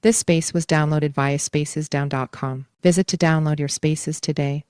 This space was downloaded via spacesdown.com. Visit to download your spaces today.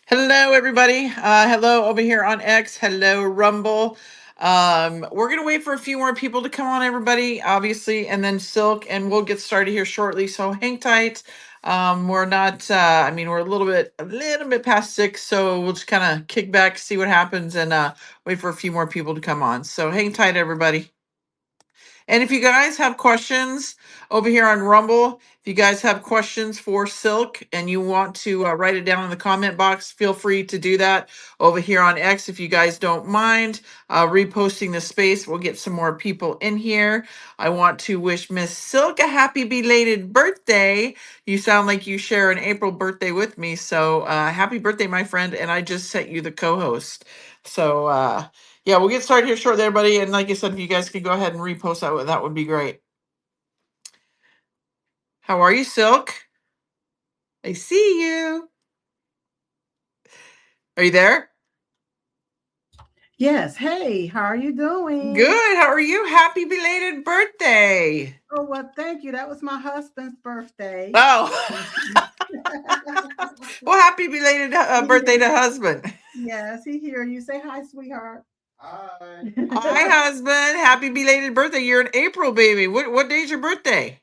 Hello, everybody. Hello over here on X. Hello, Rumble. We're gonna wait for a few more people to come on, everybody, obviously, and then Silk, and we'll get started here shortly. So hang tight. We're not. I mean, we're a little bit past 6, so we'll just kind of kick back, see what happens, and wait for a few more people to come on. So hang tight, everybody. And if you guys have questions over here on Rumble, if you guys have questions for Silk and you want to write it down in the comment box, feel free to do that over here on X. If you guys don't mind reposting the space, we'll get some more people in here. I want to wish Miss Silk a happy belated birthday. You sound like you share an April birthday with me. So happy birthday, my friend. And I just sent you the co-host. So, yeah, we'll get started here shortly, everybody. And like I said, if you guys could go ahead and repost that would be great. How are you, Silk? I see you. Are you there? Yes. Hey, how are you doing? Good. How are you? Happy belated birthday. Oh, well, thank you. That was my husband's birthday. Oh, well, happy belated birthday to husband. Yes, he hear you. Say hi, sweetheart. Hi, husband. Happy belated birthday. You're an April baby. What day's your birthday?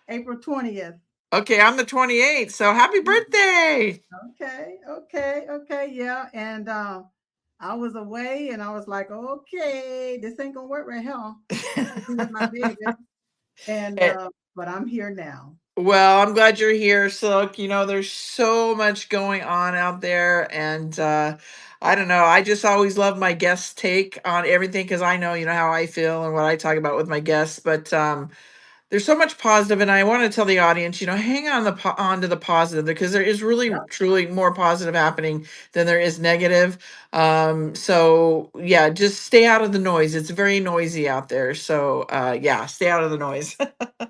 April 20th. Okay, I'm the 28th. So happy birthday. Okay. Yeah. And I was away and I was like, okay, this ain't gonna work right here. To be with my baby. And Eh, but I'm here now. Well, I'm glad you're here, Silk. You know, there's so much going on out there, and I don't know. I just always love my guests' take on everything because I know, how I feel and what I talk about with my guests. But there's so much positive, and I want to tell the audience, hang on on to the positive because there is really, Yep. truly more positive happening than there is negative. So yeah, just stay out of the noise. It's very noisy out there. So yeah, stay out of the noise.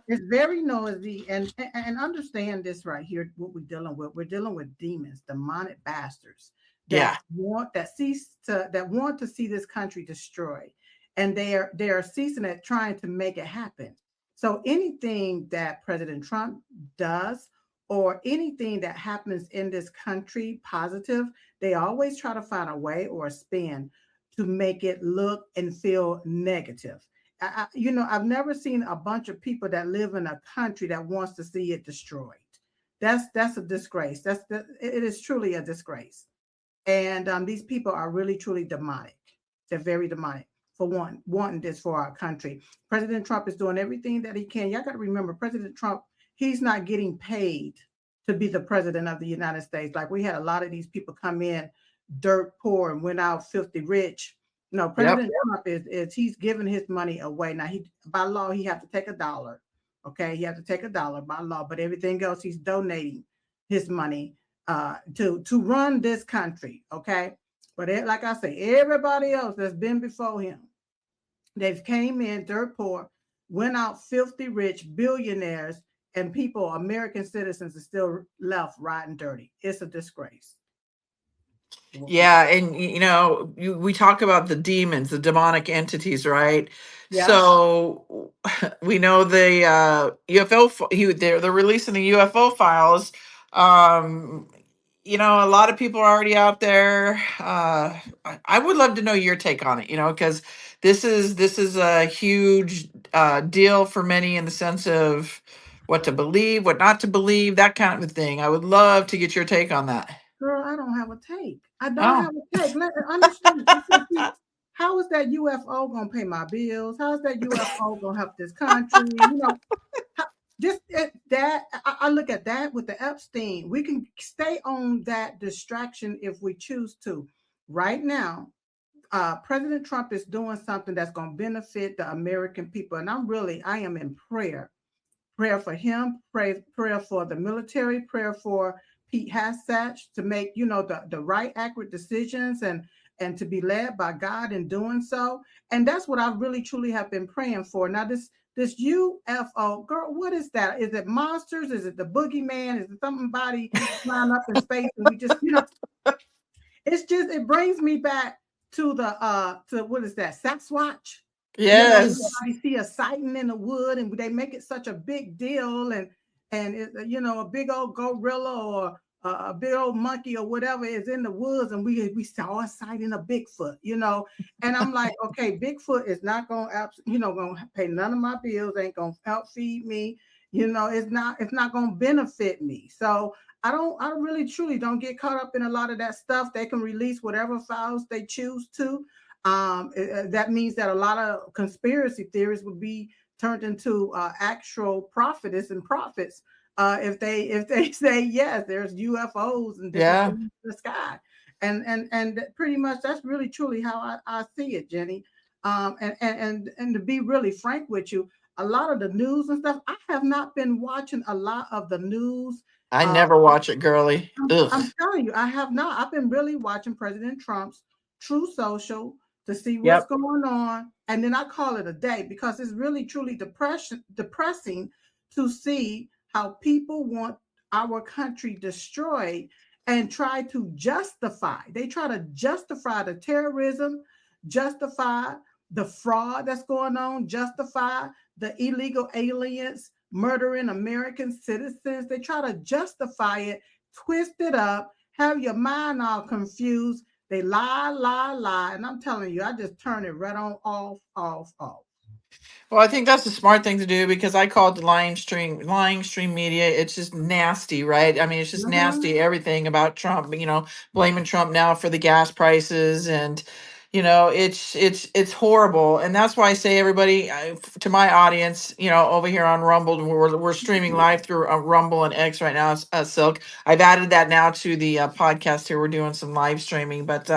It's very noisy, and understand this right here. What we're dealing with, we're dealing with demons, demonic bastards Yeah. that want to see this country destroyed, and they are ceasing at trying to make it happen. So anything that President Trump does, or anything that happens in this country positive, they always try to find a way or a spin to make it look and feel negative. I've never seen a bunch of people that live in a country that wants to see it destroyed. That's a disgrace. It is truly a disgrace. And these people are really truly demonic. They're very demonic for wanting this for our country. President Trump is doing everything that he can. Y'all got to remember, President Trump, he's not getting paid to be the president of the United States. Like we had a lot of these people come in dirt poor and went out filthy rich. No, Yep. President Trump is he's giving his money away. Now he by law he have to take $1. Okay, he has to take $1 by law, but everything else he's donating his money to run this country. Okay, but like I say, everybody else that's been before him, they've came in dirt poor, went out filthy rich, billionaires, and people, American citizens, are still left riding dirty. It's a disgrace. Yeah, and we talk about the demons, the demonic entities, right? Yeah. So we know the UFO. They're releasing the UFO files. Um, a lot of people are already out there. I would love to know your take on it. Because this is a huge deal for many in the sense of what to believe, what not to believe, that kind of thing. I would love to get your take on that. Girl, I don't have a take. I don't Oh. have a take. Understand. Because how is that UFO gonna pay my bills? How is that UFO gonna help this country? How, just that I look at that with the Epstein. We can stay on that distraction if we choose to. Right now, President Trump is doing something that's going to benefit the American people, and I am in prayer for him, prayer for the military, prayer for Pete Hassach to make the right accurate decisions and to be led by God in doing so. And that's what I really truly have been praying for. Now this UFO girl, what is that? Is it monsters? Is it the boogeyman? Is it somebody flying up in space and we just it brings me back to the to what is that Sasquatch? Yes. Everybody see a sighting in the wood, and they make it such a big deal, and a big old gorilla or a big old monkey or whatever is in the woods, and we saw a sighting of Bigfoot, and I'm like, okay, Bigfoot is not gonna gonna pay none of my bills, ain't gonna help feed me, it's not gonna benefit me. So I really truly don't get caught up in a lot of that stuff. They can release whatever files they choose to. That means that a lot of conspiracy theories would be turned into actual prophetess and prophets if they say yes, there's UFOs and different things in the sky, and pretty much that's really truly how I see it, Jenny. And to be really frank with you, a lot of the news and stuff, I have not been watching a lot of the news. I never watch it, girly. I'm telling you, I have not. I've been really watching President Trump's True Social to see what's Yep. going on, and then I call it a day because it's really truly depressing to see how people want our country destroyed and try to justify. They try to justify the terrorism, justify the fraud that's going on, justify the illegal aliens murdering American citizens. They try to justify it, twist it up, have your mind all confused. They lie, lie, lie. And I'm telling you, I just turn it right on, off, off, off. Well, I think that's a smart thing to do because I call it the lying stream media. It's just nasty, right? I mean, it's just nasty. Everything about Trump, blaming Trump now for the gas prices, and it's horrible. And that's why I say, everybody, to my audience, over here on Rumble, we're streaming live through Rumble and X right now. Silk, I've added that now to the podcast here. We're doing some live streaming, but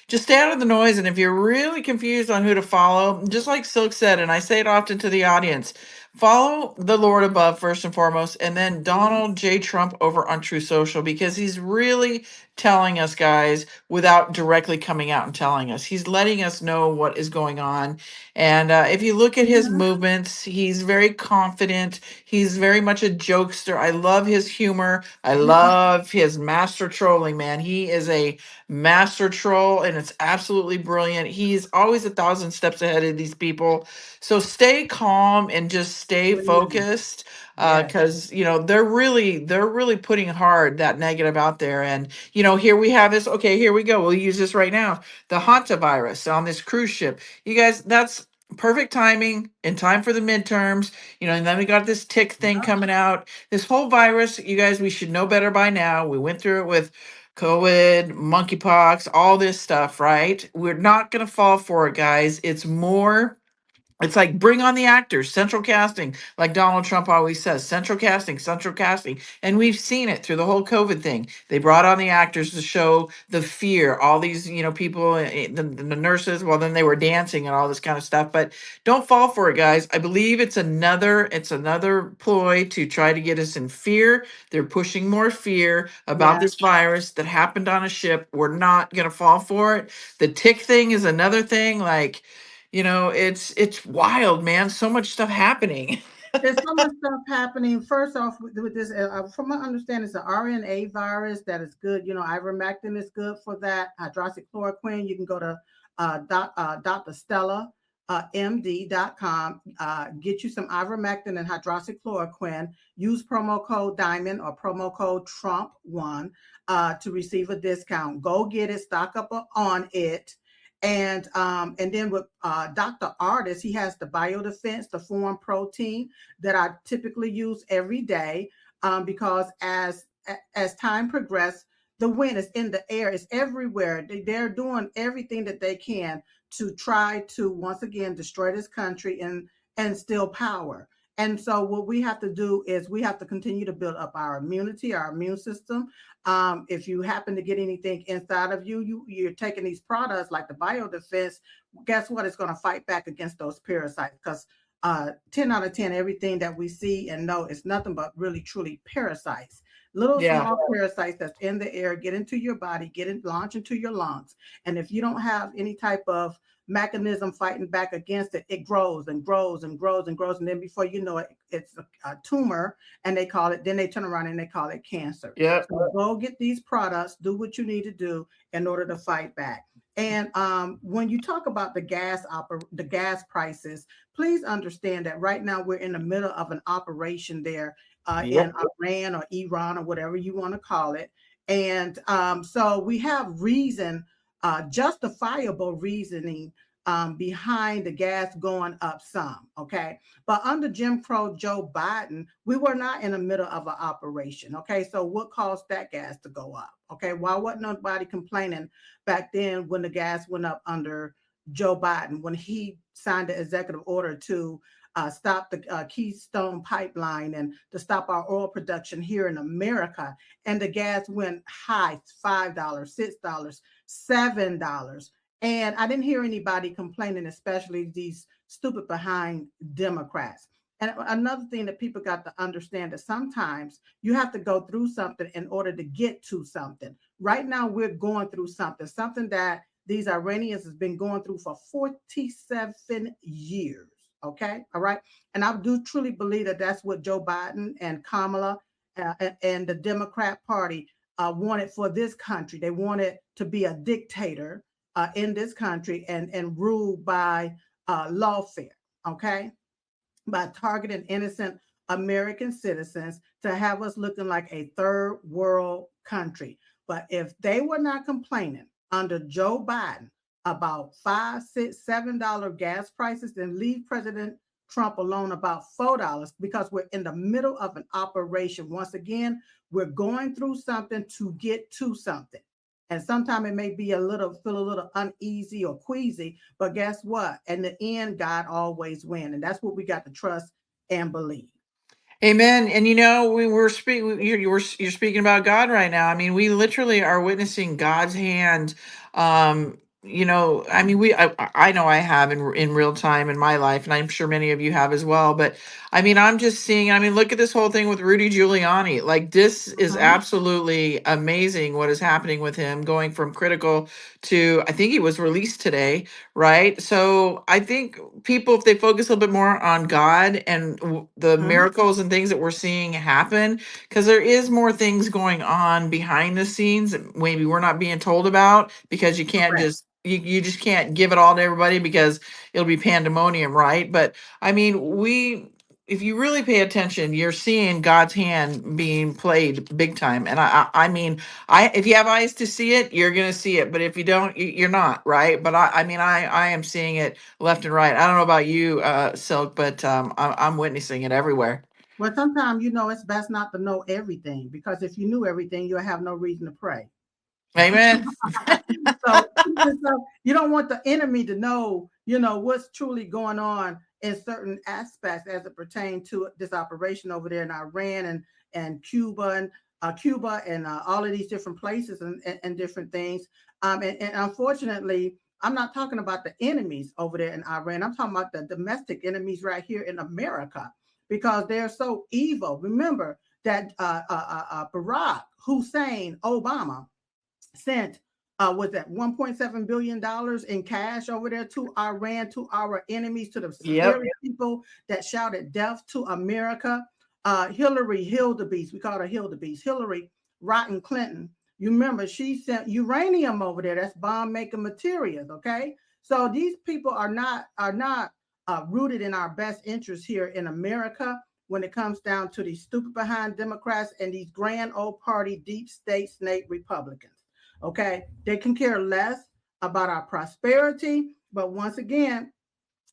just stay out of the noise. And if you're really confused on who to follow, just like Silk said, and I say it often to the audience, follow the Lord above first and foremost, and then Donald J. Trump over on True Social, because he's really telling us, guys, without directly coming out and telling us. He's letting us know what is going on. And if you look at his movements, he's very confident. He's very much a jokester. I love his humor. I love his master trolling, man. He is a master troll, and it's absolutely brilliant. He's always 1,000 steps ahead of these people. So stay calm and just stay focused, because they're really putting hard that negative out there. And here we have this. Okay, here we go. We'll use this right now. The hantavirus on this cruise ship. You guys, that's perfect timing, in time for the midterms. And then we got this tick thing coming out. This whole virus, you guys, we should know better by now. We went through it with COVID, monkeypox, all this stuff, right? We're not going to fall for it, guys. It's like, bring on the actors, central casting, like Donald Trump always says, central casting, central casting. And we've seen it through the whole COVID thing. They brought on the actors to show the fear. All these, people, the nurses, well, then they were dancing and all this kind of stuff. But don't fall for it, guys. I believe it's another ploy to try to get us in fear. They're pushing more fear about this virus that happened on a ship. We're not going to fall for it. The tick thing is another thing. Like, it's wild, man. So much stuff happening. There's so much stuff happening. First off, with this, from my understanding, it's an RNA virus that is good. Ivermectin is good for that. Hydroxychloroquine. You can go to Dr. Stella MD.com. Get you some ivermectin and hydroxychloroquine. Use promo code Diamond or promo code Trump1 to receive a discount. Go get it. Stock up on it. And then with Dr. Artis, he has the biodefense, the foreign protein that I typically use every day, because as time progresses, the wind is in the air, it's everywhere. They're doing everything that they can to try to once again destroy this country and steal power. And so what we have to do is we have to continue to build up our immunity, our immune system. If you happen to get anything inside of you're taking these products like the biodefense, guess what? It's going to fight back against those parasites, because 10 out of 10, everything that we see and know is nothing but really, truly parasites. Little small parasites that's in the air, get into your body, launch into your lungs. And if you don't have any type of mechanism fighting back against it, it grows and grows and grows and grows. And then before you know it, it's a tumor, and then they turn around and they call it cancer. So go get these products, do what you need to do in order to fight back. And when you talk about the gas prices, please understand that right now we're in the middle of an operation there in Iran or Iran or whatever you want to call it. And so we have reason, justifiable reasoning behind the gas going up some, okay? But under Jim Crow Joe Biden, we were not in the middle of an operation, okay? So what caused that gas to go up, okay? Why wasn't nobody complaining back then when the gas went up under Joe Biden, when he signed the executive order to stop the Keystone pipeline and to stop our oil production here in America, and the gas went high, $5, $6, $7. And I didn't hear anybody complaining, especially these stupid behind Democrats. And another thing that people got to understand is sometimes you have to go through something in order to get to something. Right now, we're going through something that these Iranians has been going through for 47 years. Okay. All right. And I do truly believe that that's what Joe Biden and Kamala and the Democrat Party wanted for this country. They wanted to be a dictator in this country and rule by lawfare. Okay. By targeting innocent American citizens to have us looking like a third world country. But if they were not complaining under Joe Biden about $5, $6, $7 gas prices, then leave President Trump alone about $4 because we're in the middle of an operation. Once again, we're going through something to get to something. And sometimes it may be feel a little uneasy or queasy, but guess what? In the end, God always wins. And that's what we got to trust and believe. Amen. And we were speaking. You're speaking about God right now. I mean, we literally are witnessing God's hand. I mean, I know I have in real time in my life, and I'm sure many of you have as well. But I mean, I'm just seeing. I mean, look at this whole thing with Rudy Giuliani. Like, this is absolutely amazing. What is happening with him, going from critical to, I think he was released today, right? So I think people, if they focus a little bit more on God and the miracles and things that we're seeing happen, because there is more things going on behind the scenes that maybe we're not being told about, because you can't just you just can't give it all to everybody because it'll be pandemonium, right? But I mean, if you really pay attention, you're seeing God's hand being played big time. And I mean, if you have eyes to see it, you're gonna see it. But if you don't, you're not, right? But I mean, I am seeing it left and right. I don't know about you, Silk, but I'm witnessing it everywhere. Well, sometimes it's best not to know everything, because if you knew everything, you'll have no reason to pray. Amen. so you don't want the enemy to know, what's truly going on in certain aspects as it pertains to this operation over there in Iran and Cuba and all of these different places and different things. And unfortunately, I'm not talking about the enemies over there in Iran. I'm talking about the domestic enemies right here in America, because they're so evil. Remember that Barack Hussein Obama sent was that $1.7 billion in cash over there to Iran, to our enemies, to the scary people that shouted death to America. Hillary Hildebeest, we call her Hildebeest, Hillary Rotten Clinton. You remember she sent uranium over there. That's bomb making materials. Okay, so these people are not rooted in our best interests here in America when it comes down to these stupid behind Democrats and these grand old party deep state snake Republicans. Okay, they can care less about our prosperity, but once again,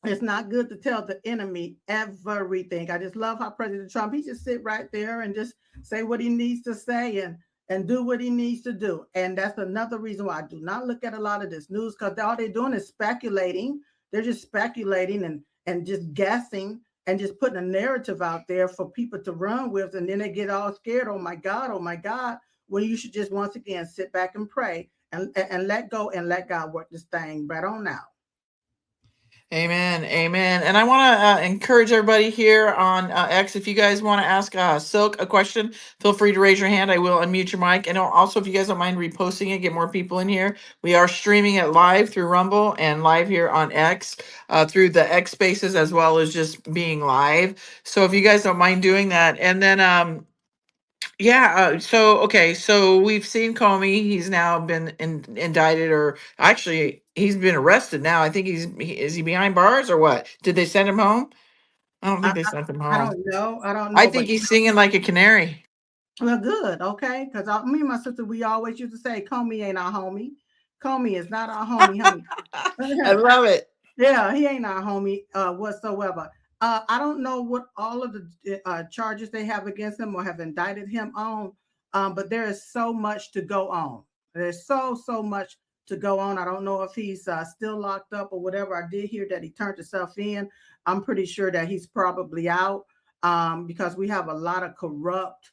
it's not good to tell the enemy everything. I just love how President Trump, he just sit right there and just say what he needs to say and do what he needs to do. And that's another reason why I do not look at a lot of this news, because all they're doing is speculating. They're just speculating and just guessing and just putting a narrative out there for people to run with. And then they get all scared. Oh my God, when you should just once again sit back and pray and let go and let God work this thing right on out. Amen. Amen. And I want to encourage everybody here on X, if you guys want to ask Silk a question, feel free to raise your hand. I will unmute your mic. And also, if you guys don't mind reposting it, get more people in here. We are streaming it live through Rumble and live here on X through the X Spaces, as well as just being live. So if you guys don't mind doing that. And then so we've seen Comey. He's now been indicted, or actually, he's been arrested now. I think is he behind bars or what? Did they send him home? I don't think they sent him home. I don't know. I think he's singing like a canary. Well, good, okay, because me and my sister, we always used to say, Comey ain't our homie. Comey is not our homie, honey. I love it. Yeah, he ain't our homie whatsoever. I don't know what all of the charges they have against him or have indicted him on, but there is so much to go on. There's so much to go on. I don't know if he's still locked up or whatever. I did hear that he turned himself in. I'm pretty sure that he's probably out because we have a lot of corrupt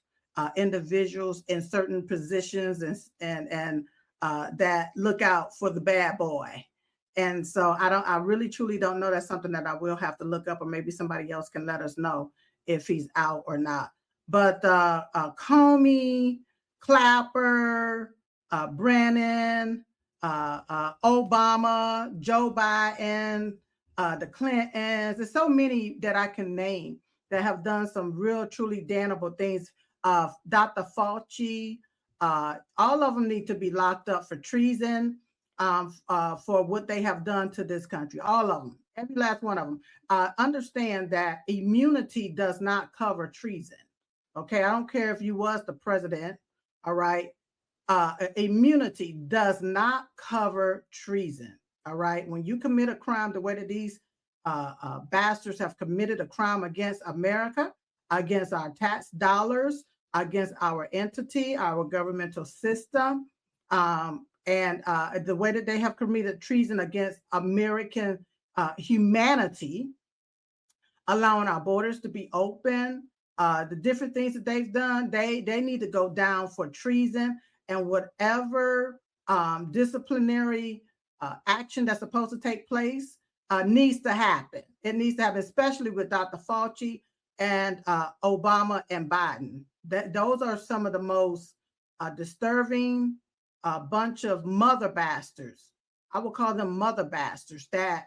individuals in certain positions and that look out for the bad boy. And so I really truly don't know. That's something that I will have to look up, or maybe somebody else can let us know if he's out or not. But Comey, Clapper, Brennan, Obama, Joe Biden, the Clintons, there's so many that I can name that have done some real, truly damnable things. Dr. Fauci, all of them need to be locked up for treason. For what they have done to this country, all of them, every last one of them. Understand that immunity does not cover treason. Okay, I don't care if you was the president. All right, immunity does not cover treason. All right, when you commit a crime the way that these bastards have committed a crime against America, against our tax dollars, against our entity, our governmental system, and the way that they have committed treason against American humanity, allowing our borders to be open, the different things that they've done, they need to go down for treason, and whatever disciplinary action that's supposed to take place needs to happen. It needs to happen, especially with Dr. Fauci and Obama and Biden. Those are some of the most disturbing bunch of mother bastards. I will call them mother bastards that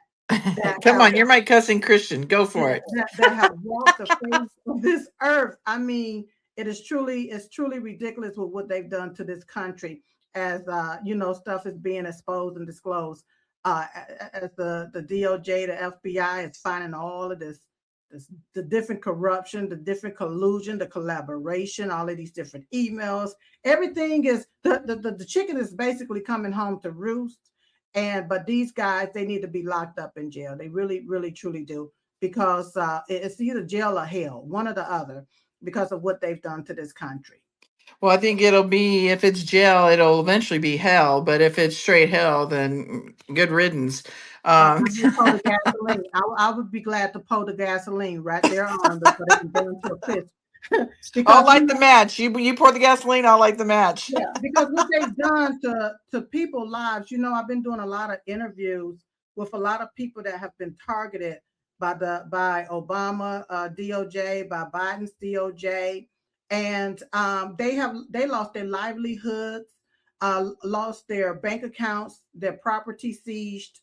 Come on, you're my cussing Christian. Go for it. that have walked the face of this earth. I mean, it's truly ridiculous with what they've done to this country as stuff is being exposed and disclosed. As the DOJ, the FBI is finding all of this, the different corruption, the different collusion, the collaboration, all of these different emails. Everything is the chicken is basically coming home to roost. But these guys, they need to be locked up in jail. They really, really, truly do, because it's either jail or hell, one or the other, because of what they've done to this country. Well, I think it'll be, if it's jail, it'll eventually be hell. But if it's straight hell, then good riddance. I would be glad to pour the gasoline right there on them so they can burn to a crisp. I'll light the match. You pour the gasoline, I'll light the match. Yeah, because what they've done to people's lives, I've been doing a lot of interviews with a lot of people that have been targeted by Obama DOJ, by Biden's DOJ, and they lost their livelihoods, lost their bank accounts, their property seized,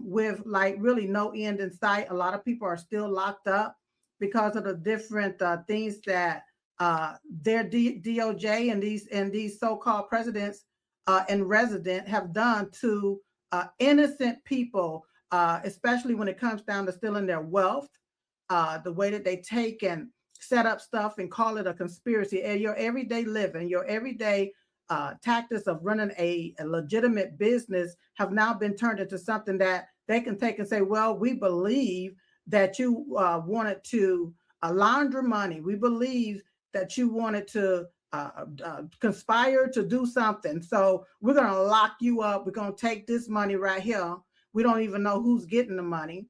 with like really no end in sight. A lot of people are still locked up because of the different things that their DOJ and these so-called presidents and resident have done to innocent people, especially when it comes down to stealing their wealth, the way that they take and set up stuff and call it a conspiracy. And your everyday living, your everyday tactics of running a legitimate business have now been turned into something that they can take and say, well, we believe that you wanted to launder money. We believe that you wanted to conspire to do something. So we're going to lock you up. We're going to take this money right here. We don't even know who's getting the money,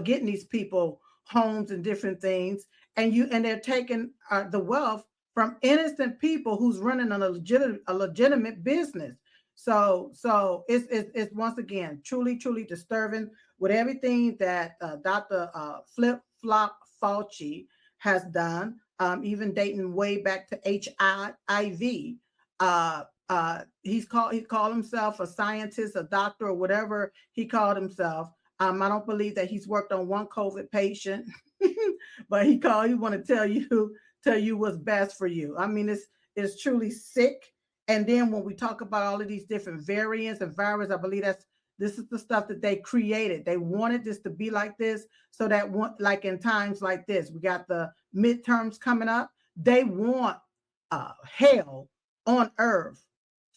getting these people homes and different things. And they're taking the wealth from innocent people who's running a legitimate business. So it's once again truly disturbing with everything that Dr. Flip Flop Fauci has done, even dating way back to HIV. He called himself a scientist, a doctor, or whatever he called himself. I don't believe that he's worked on one COVID patient, but he want to tell you what's best for you. I mean, it's truly sick. And then when we talk about all of these different variants and viruses, I believe this is the stuff that they created. They wanted this to be like this, so that like in times like this, we got the midterms coming up. they want hell on earth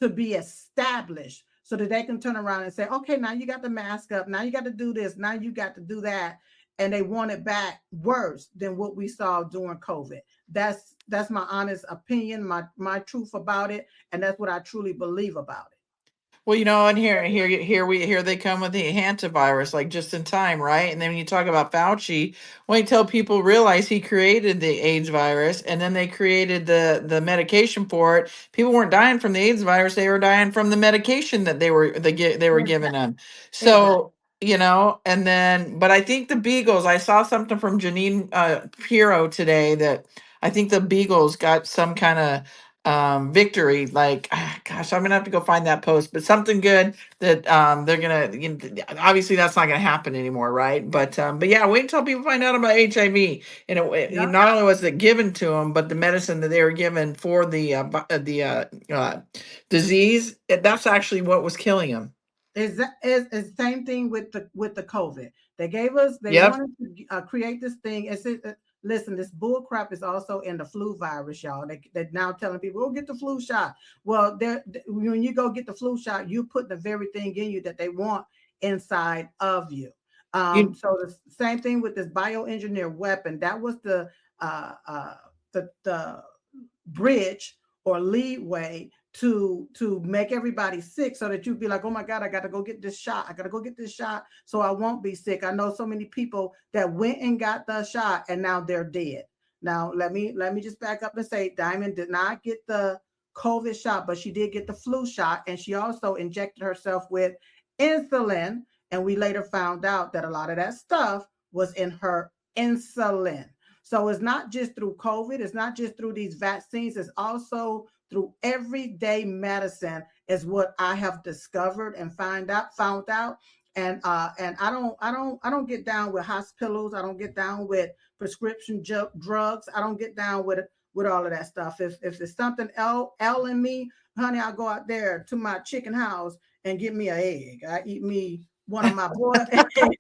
to be established so that they can turn around and say, okay, now you got the mask up, now you got to do this, now you got to do that. And they want it back worse than what we saw during COVID. That's my honest opinion, my truth about it, and that's what I truly believe about it. Well, and here they come with the hantavirus, like just in time, right? And then when you talk about Fauci, wait till people realize he created the AIDS virus, and then they created the medication for it. People weren't dying from the AIDS virus; they were dying from the medication that they were giving them. So and then, but I think the Beagles. I saw something from Janine Pirro today that I think the Beagles got some kind of victory, like gosh, I'm gonna have to go find that post, but something good that they're gonna, obviously that's not gonna happen anymore, right? But yeah, wait until people find out about HIV. And not only was it given to them, but the medicine that they were given for the disease, that's actually what was killing them. Is the same thing with the COVID. They gave us, they wanted to create this thing. It's listen, this bull crap is also in the flu virus, y'all. They're now telling people, "Go get the flu shot." Well, when you go get the flu shot, you put the very thing in you that they want inside of you. So the same thing with this bioengineered weapon. That was the bridge or leeway to make everybody sick, so that you'd be like, oh my God, I got to go get this shot. I got to go get this shot so I won't be sick. I know so many people that went and got the shot and now they're dead. Now, let me just back up and say Diamond did not get the COVID shot, but she did get the flu shot. And she also injected herself with insulin. And we later found out that a lot of that stuff was in her insulin. So it's not just through COVID. It's not just through these vaccines. It's also through everyday medicine is what I have discovered and found out. And I don't get down with hospitals. I don't get down with prescription drugs. I don't get down with all of that stuff. If there's something ailing me, honey, I'll go out there to my chicken house and get me an egg. I eat me one of my boiled eggs and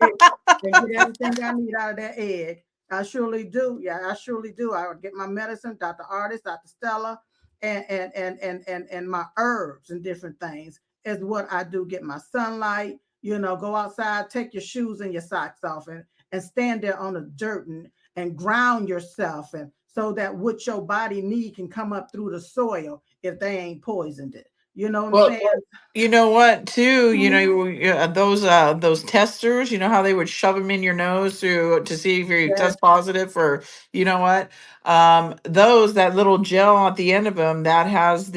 get everything I need out of that egg. I surely do. Yeah, I surely do. I would get my medicine, Dr. Artist, Dr. Stella, and my herbs and different things is what I do. Get my sunlight, go outside, take your shoes and your socks off and stand there on the dirt and ground yourself, and so that what your body need can come up through the soil if they ain't poisoned it. You know what I'm saying? You know what, too? Those testers. You know how they would shove them in your nose to see if you test positive for. You know what? That little gel at the end of them that has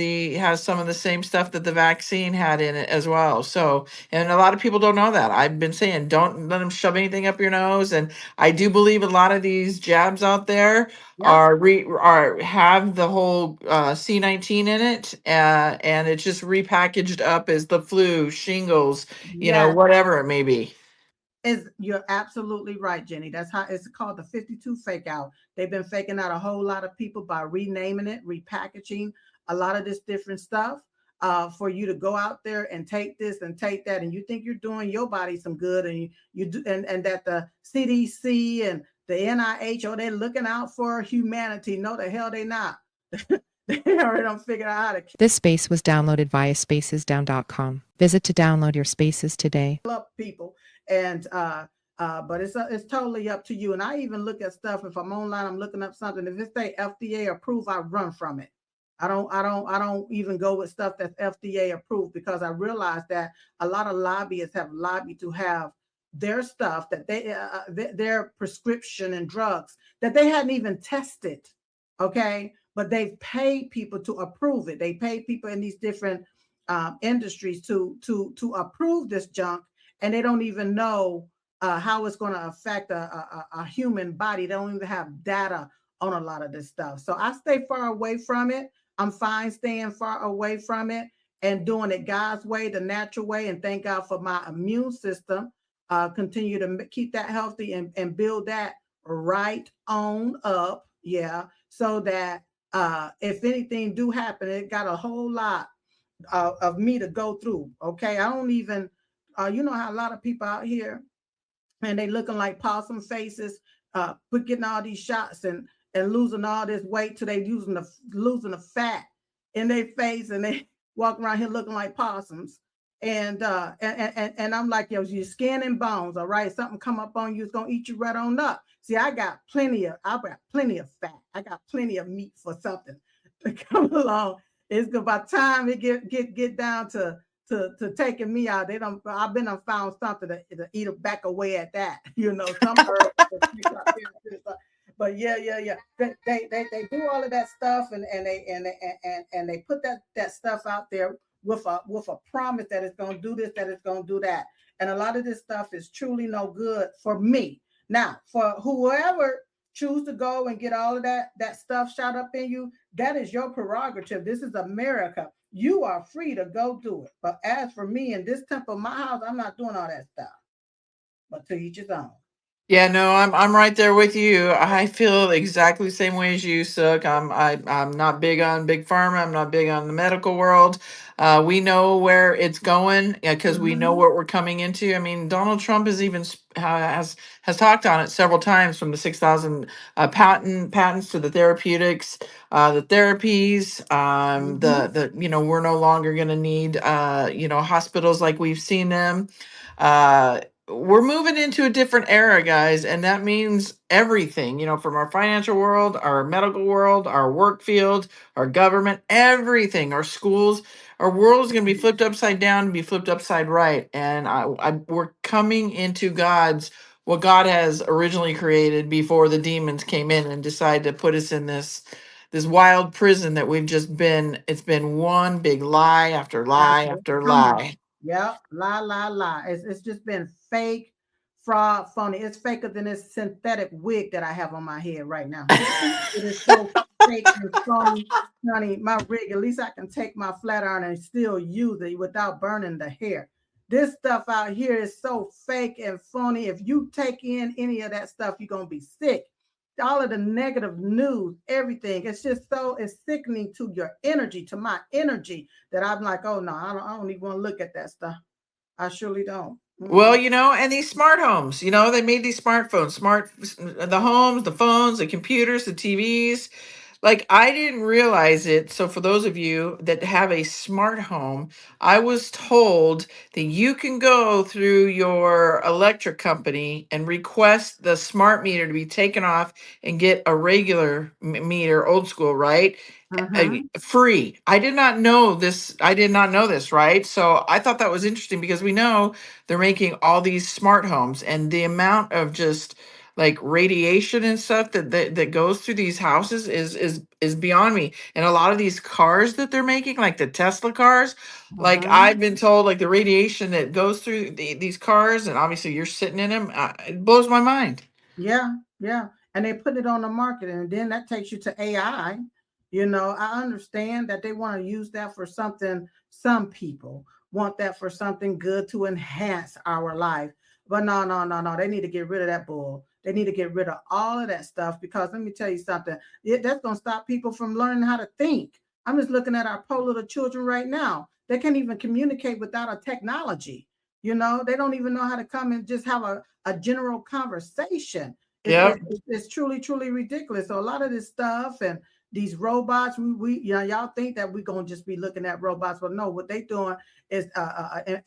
some of the same stuff that the vaccine had in it as well. So, and a lot of people don't know that. I've been saying don't let them shove anything up your nose, and I do believe a lot of these jabs out there have the whole C19 in it, and it's just repackaged up as the flu, shingles, whatever it may be. You're absolutely right, Jenny. That's how it's called, the 52 fake out. They've been faking out a whole lot of people by renaming it, repackaging a lot of this different stuff for you to go out there and take this and take that, and you think you're doing your body some good, and you do, and that the CDC and the NIH, they're looking out for humanity. No, the hell they not. They already don't figure out how to. This space was downloaded via spacesdown.com. Visit to download your spaces today. People and but it's totally up to you. And I even look at stuff, if I'm online, I'm looking up something. If it's say FDA approved, I run from it. I don't even go with stuff that's FDA approved, because I realize that a lot of lobbyists have lobbied to have their stuff that their prescription and drugs that they hadn't even tested. Okay. But they've paid people to approve it. They pay people in these different industries to approve this junk, and they don't even know how it's going to affect a human body. They don't even have data on a lot of this stuff. So I stay far away from it. I'm fine staying far away from it and doing it God's way, the natural way, and thank God for my immune system. Continue to keep that healthy and build that right on up. Yeah. So that if anything do happen, it got a whole lot of me to go through. Okay. I don't even, you know how a lot of people out here and they looking like possum faces, getting all these shots and and losing all this weight till they losing the fat in their face, and they walk around here looking like possums. And I'm like, yo, your skin and bones, all right? Something come up on you, it's gonna eat you right on up. See, I got plenty of fat. I got plenty of meat for something to come along. It's good. By the time it get down to taking me out, I've been found something to eat back away at that. Some herbs. But yeah. They do all of that stuff, and they put that stuff out there with a promise that it's going to do this, that it's going to do that. And a lot of this stuff is truly no good for me. Now, for whoever choose to go and get all of that stuff shot up in you, that is your prerogative. This is America. You are free to go do it. But as for me in this temple of my house, I'm not doing all that stuff. But to each his own. Yeah, no, I'm right there with you. I feel exactly the same way as you, Sook. I'm not big on big pharma. I'm not big on the medical world. We know where it's going because we know what we're coming into. I mean, Donald Trump has even has talked on it several times, from the 6,000 patents to the therapeutics, the therapies, we're no longer going to need hospitals like we've seen them. We're moving into a different era, guys, and that means everything, from our financial world, our medical world, our work field, our government, everything, our schools. Our world is going to be flipped upside down and be flipped upside right. And we're coming into what God has originally created before the demons came in and decided to put us in this wild prison that we've just been. It's been one big lie after lie after lie. Yep, lie. It's just been fake, fraud, phony. It's faker than this synthetic wig that I have on my head right now. It is so fake and phony, honey. My rig, at least I can take my flat iron and still use it without burning the hair. This stuff out here is so fake and phony. If you take in any of that stuff, you're gonna be sick. All of the negative news, everything. It's sickening to your energy, to my energy, that I'm like, oh no, I don't even want to look at that stuff. I surely don't. Well, and these smart homes, they made these smartphones, the homes, the phones, the computers, the TVs. Like, I didn't realize it. So for those of you that have a smart home, I was told that you can go through your electric company and request the smart meter to be taken off and get a regular meter, old school, right? Free. I did not know this. Right? So I thought that was interesting, because we know they're making all these smart homes, and the amount of just like radiation and stuff that goes through these houses is beyond me. And a lot of these cars that they're making, like the Tesla cars, like I've been told, like the radiation that goes through these cars, and obviously you're sitting in them, it blows my mind. Yeah. And they put it on the market, and then that takes you to AI. I understand that they want to use that for something. Some people want that for something good to enhance our life. But no. They need to get rid of that bull. They need to get rid of all of that stuff, because let me tell you something. That's going to stop people from learning how to think. I'm just looking at our poor little children right now. They can't even communicate without a technology. They don't even know how to come and just have a general conversation. It's truly, truly ridiculous. So a lot of this stuff and these robots, y'all think that we're going to just be looking at robots, but no, what they doing is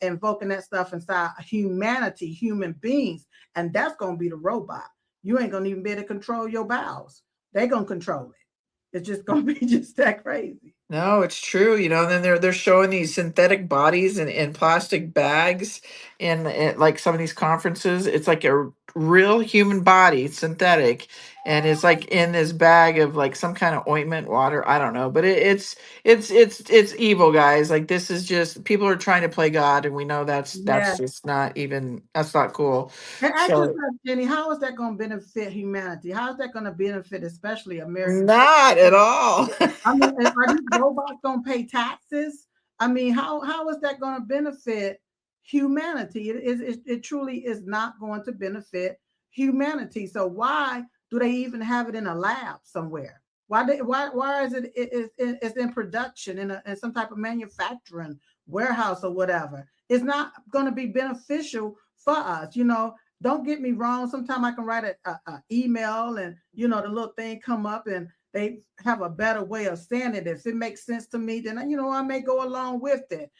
invoking that stuff inside humanity, human beings, and that's going to be the robot. You ain't going to even be able to control your bowels. They're going to control it. It's just going to be just that crazy. No, it's true. And then they're showing these synthetic bodies in plastic bags in like some of these conferences. It's like a real human body, synthetic, and it's like in this bag of like some kind of ointment, water. I don't know, but it's evil, guys. Like, this is just, people are trying to play God, and we know that's just not even, that's not cool. And actually, Jenny, how is that going to benefit humanity? How is that going to benefit especially America? Not at all. I mean, are these robots going to pay taxes? I mean, how is that going to benefit humanity? It truly is not going to benefit humanity. So why do they even have it in a lab somewhere? Why is it's in production in some type of manufacturing warehouse or whatever? It's not going to be beneficial for us. Don't get me wrong. Sometimes I can write a email and, the little thing come up and they have a better way of saying it. If it makes sense to me, then, I may go along with it,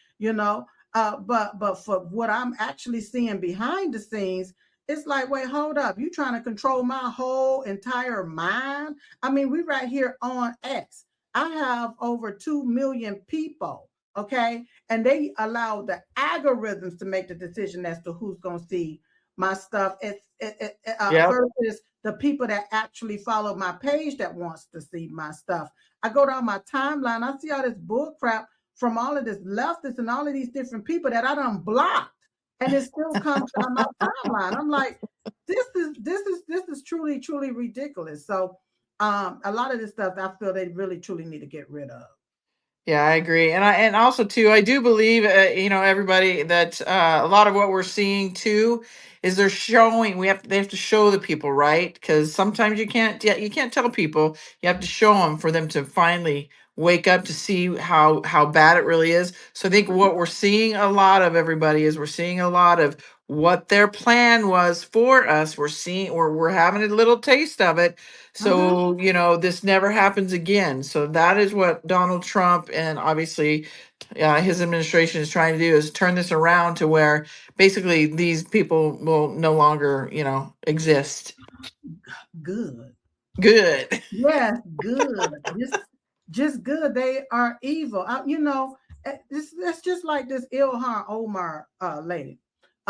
but for what I'm actually seeing behind the scenes, it's like, wait, hold up. You trying to control my whole entire mind? I mean, we right here on X. I have over 2 million people, okay? And they allow the algorithms to make the decision as to who's going to see my stuff. Yeah. Versus the people that actually follow my page that wants to see my stuff. I go down my timeline, I see all this bull crap from all of this leftists and all of these different people that I done blocked, and it still comes down my timeline. I'm like, this is truly, truly ridiculous. So a lot of this stuff I feel they really truly need to get rid of. Yeah, I agree. And also too, I do believe, everybody, that a lot of what we're seeing too is they have to show the people, right? Because sometimes you can't tell people. You have to show them for them to finally wake up to see how bad it really is. So I think what we're seeing a lot of, everybody, is we're seeing a lot of what their plan was for us. We're having a little taste of it. So, this never happens again. So that is what Donald Trump and obviously his administration is trying to do, is turn this around to where basically these people will no longer, exist. Good. Good. Yes, good. Just good. They are evil. That's just like this Ilhan Omar lady.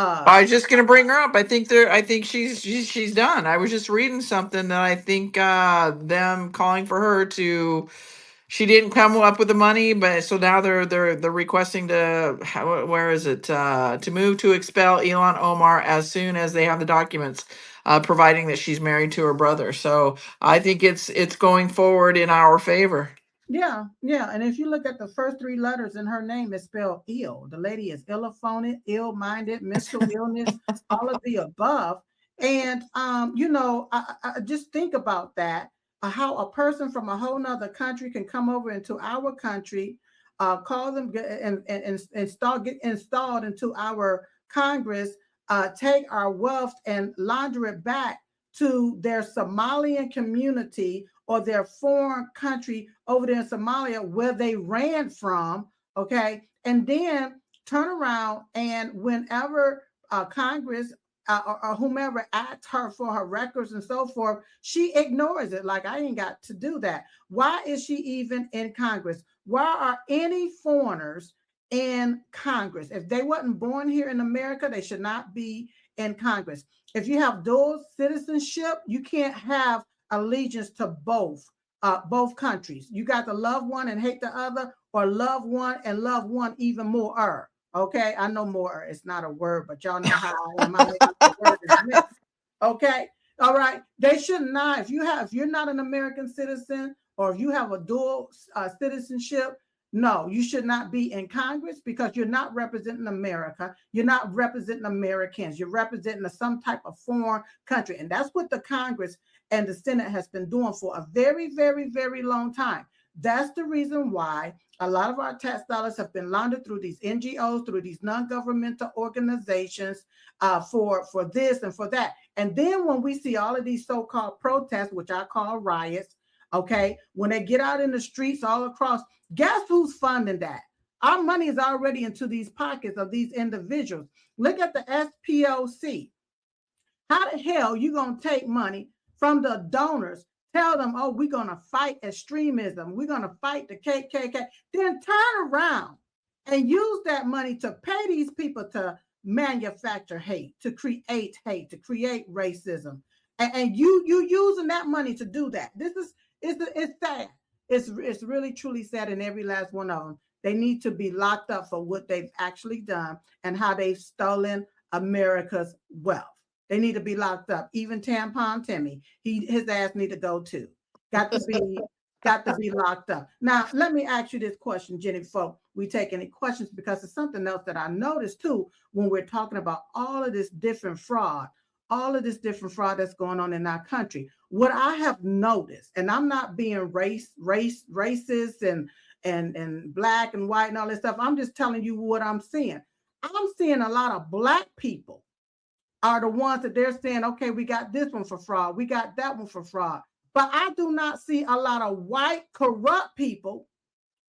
I was just gonna bring her up. I think she's done. I was just reading something that I think them calling for her to. She didn't come up with the money, but so now they're requesting where is it, to move to expel Elon Omar as soon as they have the documents, providing that she's married to her brother. So I think it's going forward in our favor. Yeah. And if you look at the first 3 letters in her name, it's spelled ill. The lady is illophonic, ill-minded, mental illness, all of the above. And I just think about that, how a person from a whole nother country can come over into our country, call them and get installed into our Congress, take our wealth and launder it back to their Somalian community or their foreign country over there in Somalia where they ran from, okay? And then turn around and whenever Congress or whomever asks her for her records and so forth, she ignores it. Like, I ain't got to do that. Why is she even in Congress? Why are any foreigners in Congress? If they wasn't born here in America, they should not be in Congress. If you have dual citizenship, you can't have allegiance to both countries. You got to love one and hate the other, or love one and love one even more. Okay, I know more. It's not a word, but y'all know how I am. The word is mixed. Okay, all right. They should not. If you're not an American citizen, or if you have a dual citizenship, no, you should not be in Congress, because you're not representing America. You're not representing Americans. You're representing some type of foreign country. And that's what the Congress and the Senate has been doing for a very, very, very long time. That's the reason why a lot of our tax dollars have been laundered through these NGOs, through these non-governmental organizations, for this and for that. And then when we see all of these so-called protests, which I call riots, okay, when they get out in the streets all across, guess who's funding that? Our money is already into these pockets of these individuals. Look at the SPOC. How the hell you gonna take money from the donors, tell them, oh, we're going to fight extremism, we're going to fight the KKK, then turn around and use that money to pay these people to manufacture hate, to create racism, and you using that money to do that. It's sad. It's really truly sad, and every last one of them, they need to be locked up for what they've actually done and how they've stolen America's wealth. They need to be locked up. Even Tampon Timmy, his ass need to go too. Got to be locked up. Now, let me ask you this question, Jenny, before we take any questions, because it's something else that I noticed too when we're talking about all of this different fraud that's going on in our country. What I have noticed, and I'm not being racist and black and white and all this stuff. I'm just telling you what I'm seeing. I'm seeing a lot of black people are the ones that they're saying, okay, we got this one for fraud, we got that one for fraud. But I do not see a lot of white corrupt people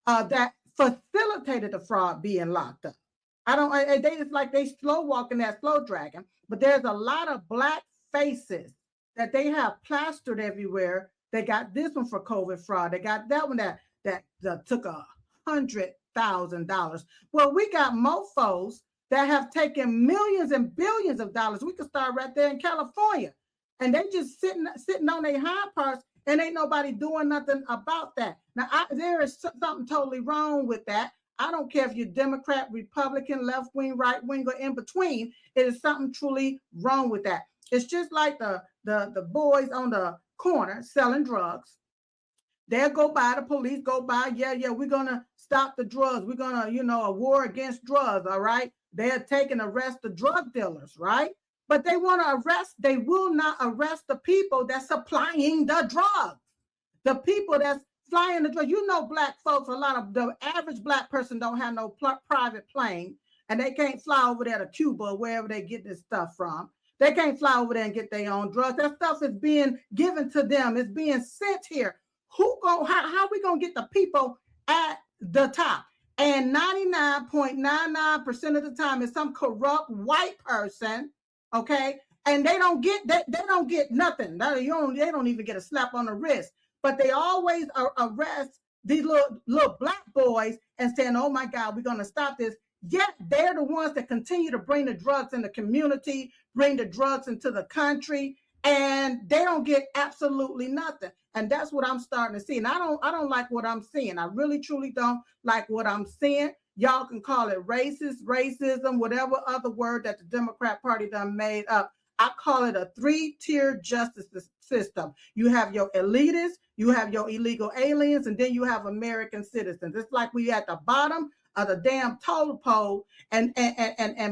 that facilitated the fraud being locked up. I don't, they just like they slow walking that slow dragon, but there's a lot of black faces that they have plastered everywhere. They got this one for COVID fraud. They got that one that took $100,000. Well, we got mofos that have taken millions and billions of dollars. We could start right there in California, and they just sitting on their hind parts, and ain't nobody doing nothing about that. Now, there is something totally wrong with that. I don't care if you're Democrat, Republican, left wing, right wing, or in between. It is something truly wrong with that. It's just like the boys on the corner selling drugs. They'll go by, the police go by, yeah, we're gonna stop the drugs. We're gonna, a war against drugs, all right? They're taking arrest the drug dealers, right? But they will not arrest the people that's supplying the drugs. The people that's flying the drugs. Black folks, a lot of the average black person don't have no private plane, and they can't fly over there to Cuba or wherever they get this stuff from. They can't fly over there and get their own drugs. That stuff is being given to them. It's being sent here. How are we going to get the people at the top? And 99.99% of the time it's some corrupt white person, okay? And they don't get nothing. They don't even get a slap on the wrist. But they always arrest these little black boys and saying, oh my God, we're going to stop this. Yet they're the ones that continue to bring the drugs in the community, bring the drugs into the country, and they don't get absolutely nothing. And that's what I'm starting to see. And I don't like what I'm seeing. I really, truly don't like what I'm seeing. Y'all can call it racist, racism, whatever other word that the Democrat Party done made up. I call it a 3-tier justice system. You have your elitists, you have your illegal aliens, and then you have American citizens. It's like we at the bottom of the damn totem pole, and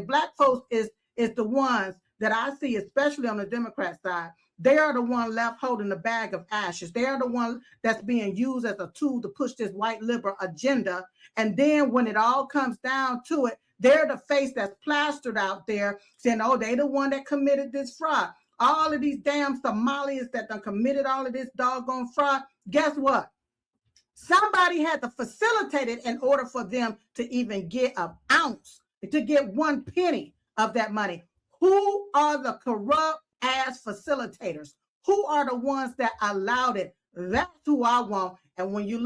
black folks is the ones that I see, especially on the Democrat side. They are the one left holding the bag of ashes. They are the one that's being used as a tool to push this white liberal agenda. And then when it all comes down to it, they're the face that's plastered out there saying, oh, they the one that committed this fraud. All of these damn Somalis that done committed all of this doggone fraud. Guess what? Somebody had to facilitate it in order for them to even get an ounce, to get 1 penny of that money. Who are the corrupt ass facilitators? Who are the ones that allowed it? That's who I want. And when you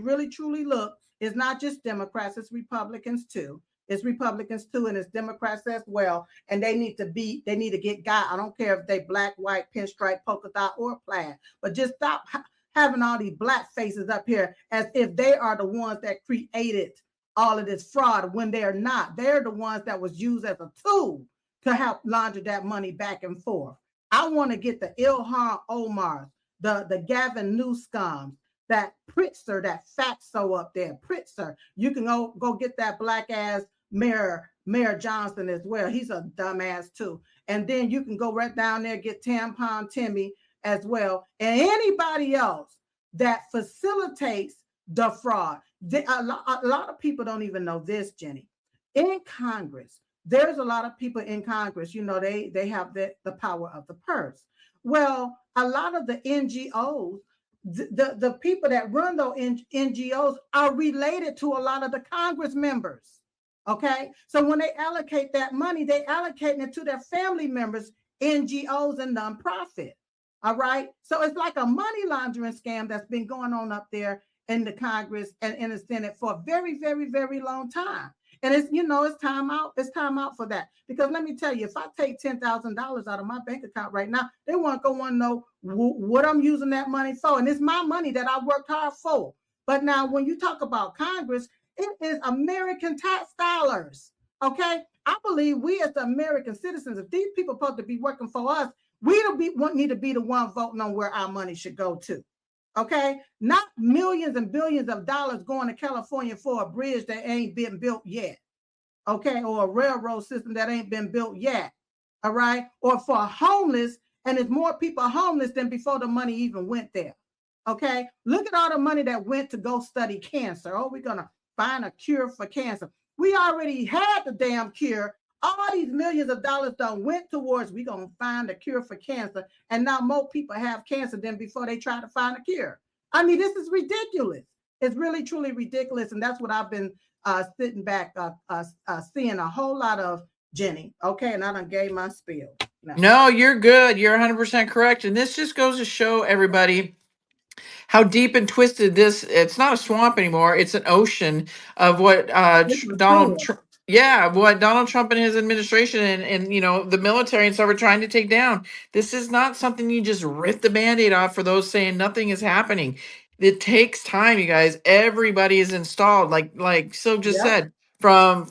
really truly look, it's not just Democrats, it's Republicans too. It's Republicans too, and it's Democrats as well. And they need to get got. I don't care if they black, white, pinstripe, polka dot, or plaid, but just stop having all these black faces up here as if they are the ones that created all of this fraud when they're not. They're the ones that was used as a tool to help launder that money back and forth. I want to get the Ilhan Omar, the Gavin Newscoms, that Pritzker, that fatso up there, Pritzker. You can go get that black ass Mayor Johnson as well. He's a dumbass too. And then you can go right down there, get Tampon Timmy as well. And anybody else that facilitates the fraud. A lot of people don't even know this, Jenny. In Congress, there's a lot of people in Congress, they have the power of the purse. Well, a lot of the NGOs, the people that run those NGOs are related to a lot of the Congress members. Okay, so when they allocate that money, they allocate it to their family members, NGOs, and nonprofit. All right, so it's like a money laundering scam that's been going on up there in the Congress and in the Senate for a very, very, very long time. And it's time out. It's time out for that. Because let me tell you, if I take $10,000 out of my bank account right now, they want to know what I'm using that money for. And it's my money that I worked hard for. But now when you talk about Congress, it is American tax dollars. Okay. I believe we as the American citizens, if these people are supposed to be working for us, we need to be the one voting on where our money should go to. Okay, not millions and billions of dollars going to California for a bridge that ain't been built yet. Okay, or a railroad system that ain't been built yet. All right, or for homeless, and there's more people homeless than before the money even went there. Okay, look at all the money that went to go study cancer. Oh, we're gonna find a cure for cancer. We already had the damn cure All these millions of dollars done went towards we gonna find a cure for cancer, and now more people have cancer than before they try to find a cure. I mean, this is ridiculous. It's really truly ridiculous, and that's what I've been sitting back seeing a whole lot of, Jenny. Okay, and I done gave my spiel. No, you're good. You're 100% correct, and this just goes to show everybody how deep and twisted this. It's not a swamp anymore. It's an ocean of what what Donald Trump and his administration and the military and stuff are trying to take down. This is not something you just rip the Band-Aid off for those saying nothing is happening. It takes time, you guys. Everybody is installed, like Silk just said, from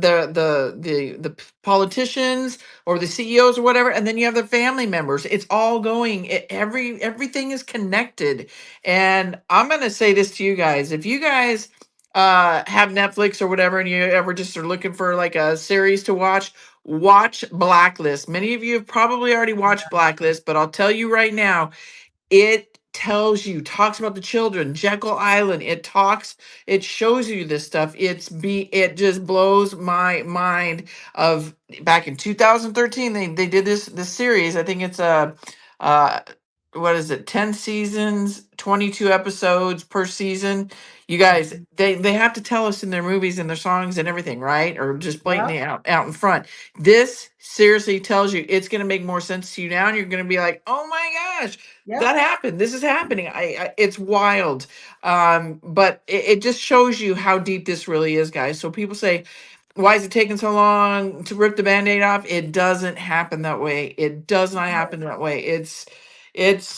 the politicians or the CEOs or whatever, and then you have the family members. It's all going. Everything is connected. And I'm gonna say this to you guys: if you guys have Netflix or whatever, and you ever just are looking for like a series to watch Blacklist. Many of you have probably already watched Blacklist, but I'll tell you right now, it talks about the children, Jekyll Island. It shows you this stuff. It just blows my mind. Of back in 2013, they did this series. I think it's uh what is it, 10 seasons, 22 episodes per season. You guys, they have to tell us in their movies and their songs and everything, right? Or just blatantly out in front. This seriously tells you it's going to make more sense to you now, and you're going to be like, oh my gosh, that happened. This is happening. It's wild. But it just shows you how deep this really is, guys. So people say, why is it taking so long to rip the Band-Aid off? It doesn't happen that way. It does not happen that way. It's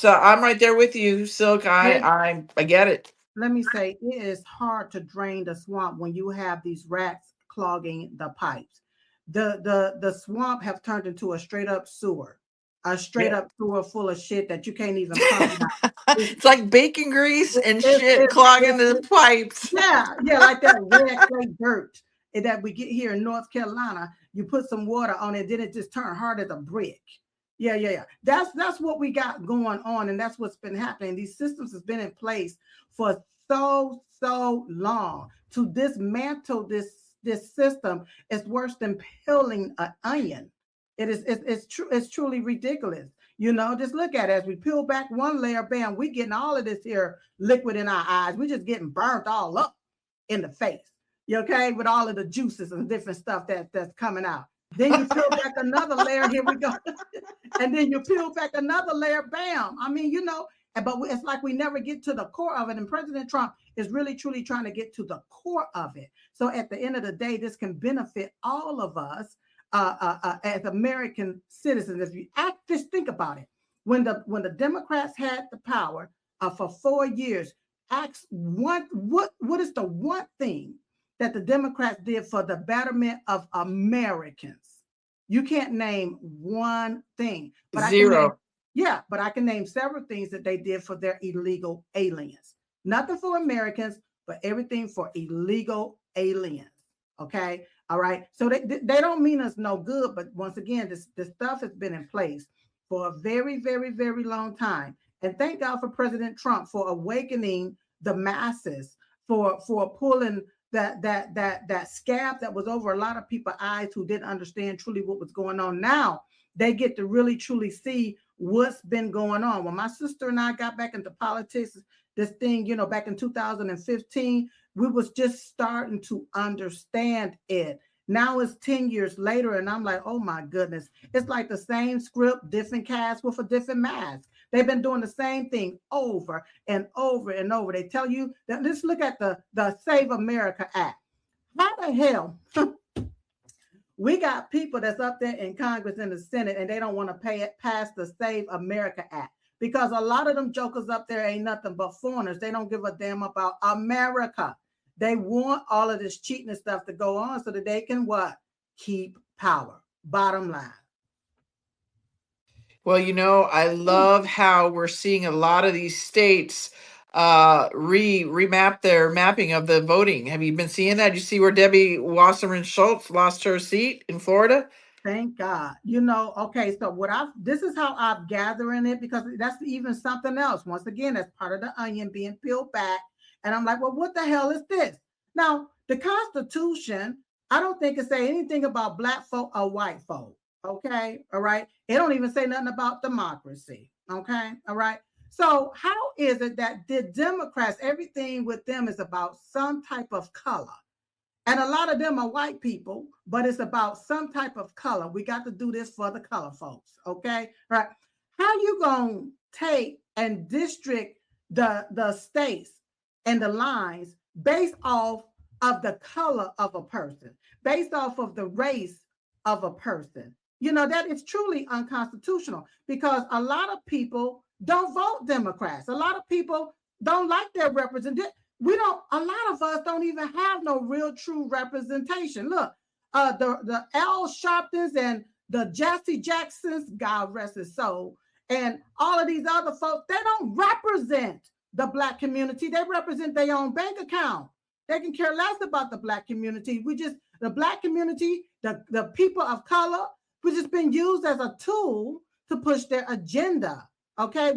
I'm right there with you, Silk. I get it. Let me say, it is hard to drain the swamp when you have these rats clogging the pipes. The swamp have turned into a straight up sewer. A straight up sewer full of shit that you can't even pump out. It's like bacon grease and shit clogging the pipes. Yeah, like that red clay dirt that we get here in North Carolina. You put some water on it, then it just turned hard as a brick. Yeah. That's what we got going on, and that's what's been happening. These systems has been in place for so long. To dismantle this system is worse than peeling an onion. It's truly ridiculous. Just look at it. As we peel back one layer, bam, we getting all of this here liquid in our eyes. We're just getting burnt all up in the face. Okay, with all of the juices and different stuff that's coming out. Then you peel back another layer. Here we go. And then you peel back another layer. Bam. I mean, but it's like we never get to the core of it. And President Trump is really, truly trying to get to the core of it. So at the end of the day, this can benefit all of us as American citizens. If you just think about it, when the Democrats had the power for 4 years, ask what is the one thing that the Democrats did for the betterment of Americans? You can't name one thing. But Zero. But I can name several things that they did for their illegal aliens. Nothing for Americans, but everything for illegal aliens. Okay? All right? So they don't mean us no good, but once again, this stuff has been in place for a very, very, very long time. And thank God for President Trump for awakening the masses, for pulling that scab that was over a lot of people's eyes who didn't understand truly what was going on. Now they get to really truly see what's been going on. When my sister and I got back into politics, this thing, back in 2015, we was just starting to understand it. Now it's 10 years later, and I'm like, oh my goodness, it's like the same script, different cast with a different mask. They've been doing the same thing over and over and over. They tell you that, let's look at the Save America Act. How the hell we got people that's up there in Congress and the Senate, and they don't want to pass the Save America Act? Because a lot of them jokers up there ain't nothing but foreigners. They don't give a damn about America. They want all of this cheating and stuff to go on so that they can what? Keep power. Bottom line. Well, I love how we're seeing a lot of these states remap their mapping of the voting. Have you been seeing that? Did you see where Debbie Wasserman Schultz lost her seat in Florida? Thank God. Okay, so this is how I'm gathering it, because that's even something else. Once again, that's part of the onion being peeled back. And I'm like, well, what the hell is this? Now, the Constitution I don't think it say anything about black folk or white folk. Okay, all right. It don't even say nothing about democracy. Okay, all right. So how is it that the Democrats, everything with them is about some type of color? And a lot of them are white people, but it's about some type of color. We got to do this for the color folks. Okay, all right. How you gonna take and district the states and the lines based off of the color of a person, based off of the race of a person? You know, that is truly unconstitutional because a lot of people don't vote Democrats. A lot of people don't like their representative. We don't, a lot of us don't even have no real true representation. Look, the Al Sharptons and the Jesse Jacksons, God rest his soul, and all of these other folks, they don't represent the black community. They represent their own bank account. They can care less about the black community. The black community, the people of color, which has been used as a tool to push their agenda. Okay,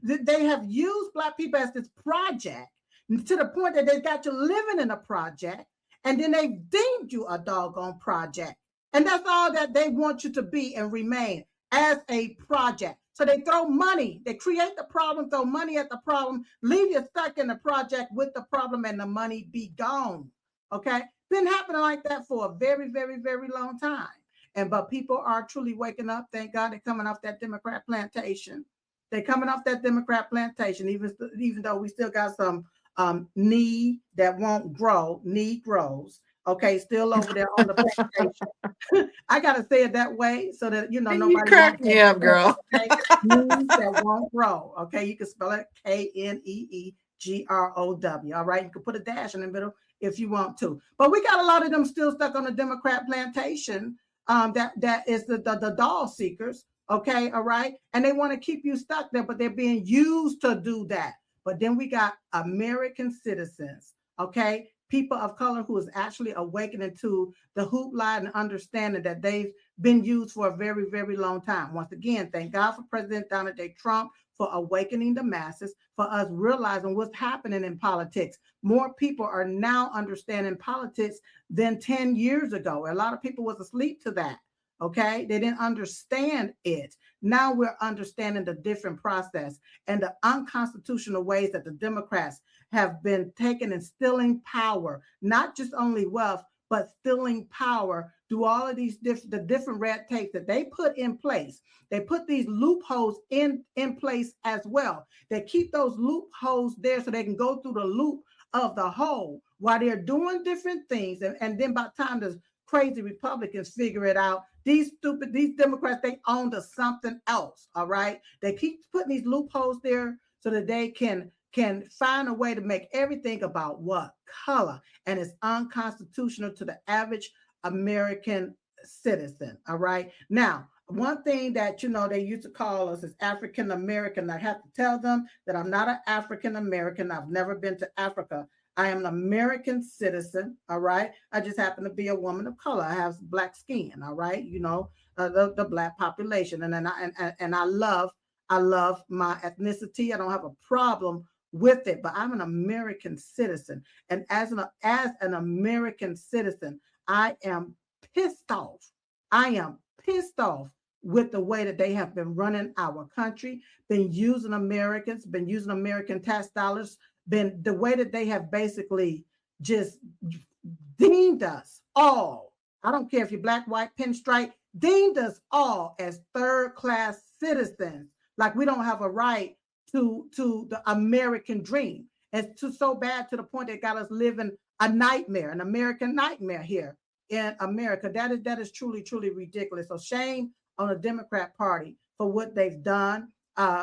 they have used black people as this project to the point that they got you living in a project, and then they deemed you a doggone project. And that's all that they want you to be and remain, as a project. So they throw money, they create the problem, throw money at the problem, leave you stuck in the project with the problem, and the money be gone. Okay, been happening like that for a very, very, very long time. But people are truly waking up. Thank God they're coming off that Democrat plantation. They're coming off that Democrat plantation, even though we still got some knee that won't grow, knee grows. Okay, still over there on the plantation. I gotta say it that way so that nobody. You crack me up, girl. Okay? Knees that won't grow. Okay, you can spell it KNEEGROW. All right, you can put a dash in the middle if you want to. But we got a lot of them still stuck on the Democrat plantation. That is the doll seekers. Okay, all right, and they want to keep you stuck there, but they're being used to do that. But then we got American citizens, okay, people of color who is actually awakening to the hoopla and understanding that they've been used for a very, very long time. Once again, thank God for President Donald J. Trump for awakening the masses, for us realizing what's happening in politics. More people are now understanding politics than 10 years ago. A lot of people was asleep to that. Okay, they didn't understand it. Now we're understanding the different process and the unconstitutional ways that the Democrats have been taking and stealing power, not just only wealth, but stealing power through all of these different red tapes that they put in place. They put these loopholes in place as well. They keep those loopholes there so they can go through the loop of the hole while they're doing different things. And then by the time the crazy Republicans figure it out, these Democrats, they own to something else. All right. They keep putting these loopholes there so that they can find a way to make everything about what? Color. And it's unconstitutional to the average American citizen. All right. Now, one thing that, they used to call us is African American. I have to tell them that I'm not an African American. I've never been to Africa. I am an American citizen, all right? I just happen to be a woman of color. I have black skin, all right? The black population. And I love my ethnicity. I don't have a problem with it, but I'm an American citizen. And as an American citizen, I am pissed off. I am pissed off with the way that they have been running our country, been using Americans, been using American tax dollars, been the way that they have basically just deemed us all. I don't care if you're black, white, pinstripe, deemed us all as third-class citizens, like we don't have a right to the American dream. It's so bad to the point that got us living a nightmare, an American nightmare here in America. That is truly, truly ridiculous. So shame on the Democrat Party for what they've done.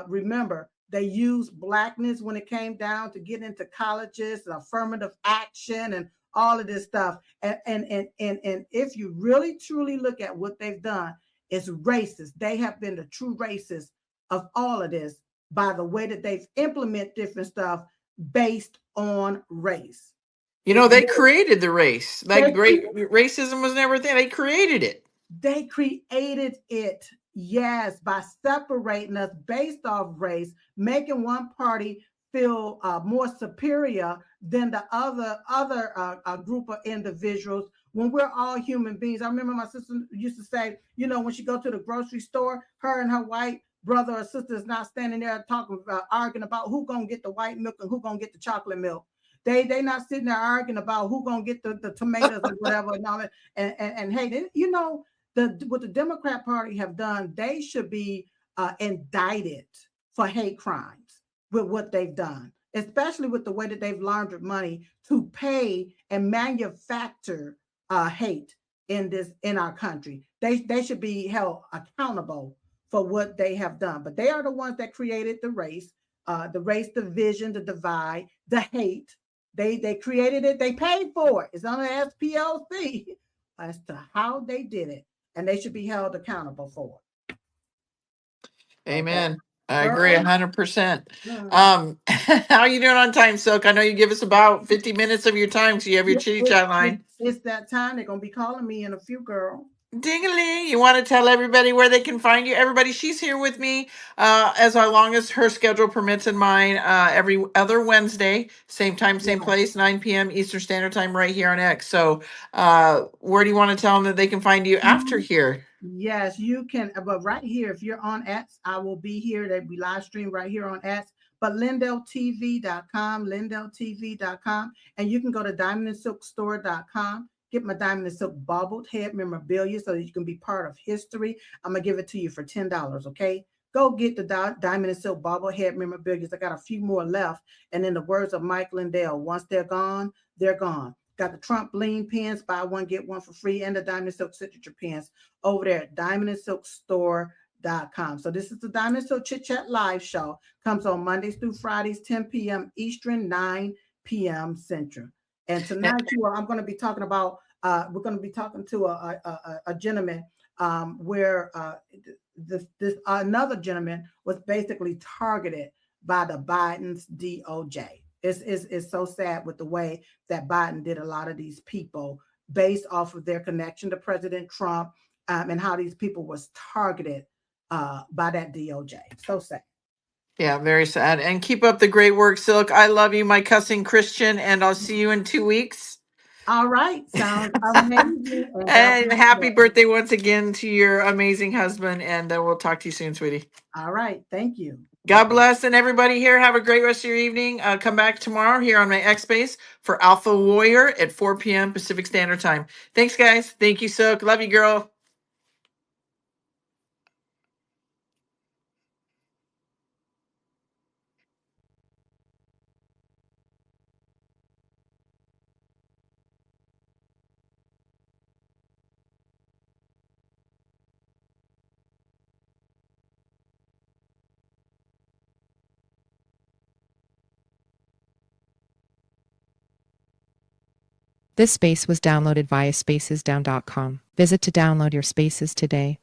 Remember, they used blackness when it came down to get into colleges, affirmative action, and all of this stuff. And if you really truly look at what they've done, it's racist. They have been the true racists of all of this by the way that they've implemented different stuff based on race. They created the race. Like racism was never a thing. They created it. They created it. Yes, by separating us based off race, making one party feel more superior than the other group of individuals when we're all human beings. I remember my sister used to say, when she go to the grocery store, her and her white brother or sister is not standing there talking about, arguing about who gonna get the white milk and who gonna get the chocolate milk. They not sitting there arguing about who gonna get the tomatoes or whatever and all that. And hey, what the Democrat Party have done, they should be indicted for hate crimes with what they've done, especially with the way that they've laundered money to pay and manufacture hate in our country. They should be held accountable for what they have done. But they are the ones that created the race division, the divide, the hate. They created it. They paid for it. It's on the SPLC as to how they did it, and they should be held accountable for it. Amen. Okay. I agree 100%. Mm. How are you doing on time, Silk? I know you give us about 50 minutes of your time, so you have your chitty chat line. It's that time. They're going to be calling me in a few, girl. Dingly, you want to tell everybody where they can find you? Everybody, she's here with me as long as her schedule permits and mine every other Wednesday, same time, same place, 9 p.m. Eastern Standard Time right here on X. So where do you want to tell them that they can find you after here? Yes, you can. But right here, if you're on X, I will be here. They'll be live stream right here on X. But LindellTV.com, LindellTV.com. And you can go to DiamondandSilkStore.com. Get my Diamond and Silk bobbled head memorabilia so that you can be part of history. I'm going to give it to you for $10, okay? Go get the Diamond and Silk bobblehead memorabilia. I got a few more left. And in the words of Mike Lindell, once they're gone, they're gone. Got the Trump bling pins, buy one, get one for free, and the Diamond and Silk signature pins over there at DiamondandSilkStore.com. So this is the Diamond and Silk Chit Chat live show. Comes on Mondays through Fridays, 10 p.m. Eastern, 9 p.m. Central. And tonight, I'm going to be talking about, we're going to be talking to a gentleman where this another gentleman was basically targeted by the Biden's DOJ. It's so sad with the way that Biden did a lot of these people based off of their connection to President Trump and how these people was targeted by that DOJ. So sad. Yeah, very sad. And keep up the great work, Silk. I love you, my cussing Christian, and I'll see you in 2 weeks. All right. Sounds amazing. And happy birthday once again to your amazing husband. And we'll talk to you soon, sweetie. All right. Thank you. God bless. And everybody here, have a great rest of your evening. Come back tomorrow here on my X Space for Alpha Warrior at 4 p.m. Pacific Standard Time. Thanks, guys. Thank you, Silk. Love you, girl. This space was downloaded via spacesdown.com. Visit to download your spaces today.